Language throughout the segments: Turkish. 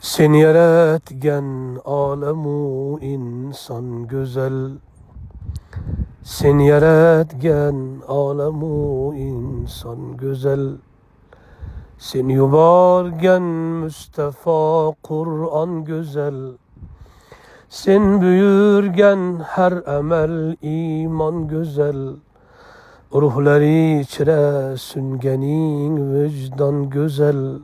Seni yaratgan alemu insan güzel. Seni yaratgan alemu insan güzel. Seni yuborgan Mustafa Kur'an güzel. Sen buyurgan her amel iman güzel. Ruhları içre süngenin vicdan güzel.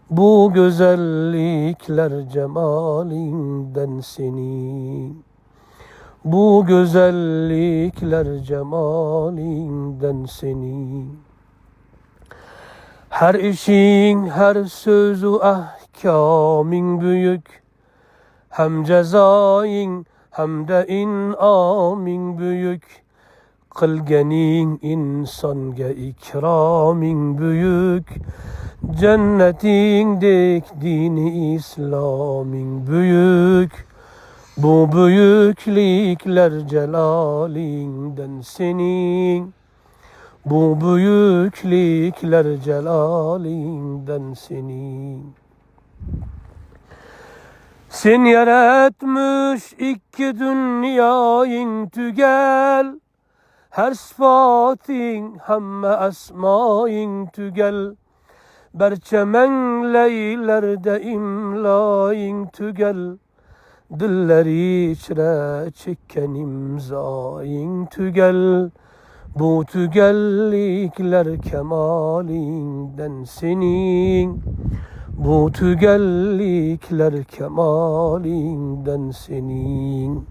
Bu güzellikler cemalinden senin. Bu güzellikler cemalinden senin. Her işin, her sözü ahkamın büyük. Hem cezain hem de inamın büyük. Kılgenin insanga ikramın büyük. Cennetin dini İslam'ın büyük. Bu büyüklükler celalinden senin. Bu büyüklükler celalinden senin. Sen yaratmış iki dünyayın tügel. Her sıfatın hemme esmayın tügel. Berçemenleylerde imlayın tügel. Dilleri içre çekken imzayın tügel. Bu tügellikler kemalinden senin. Bu tügellikler kemalinden senin.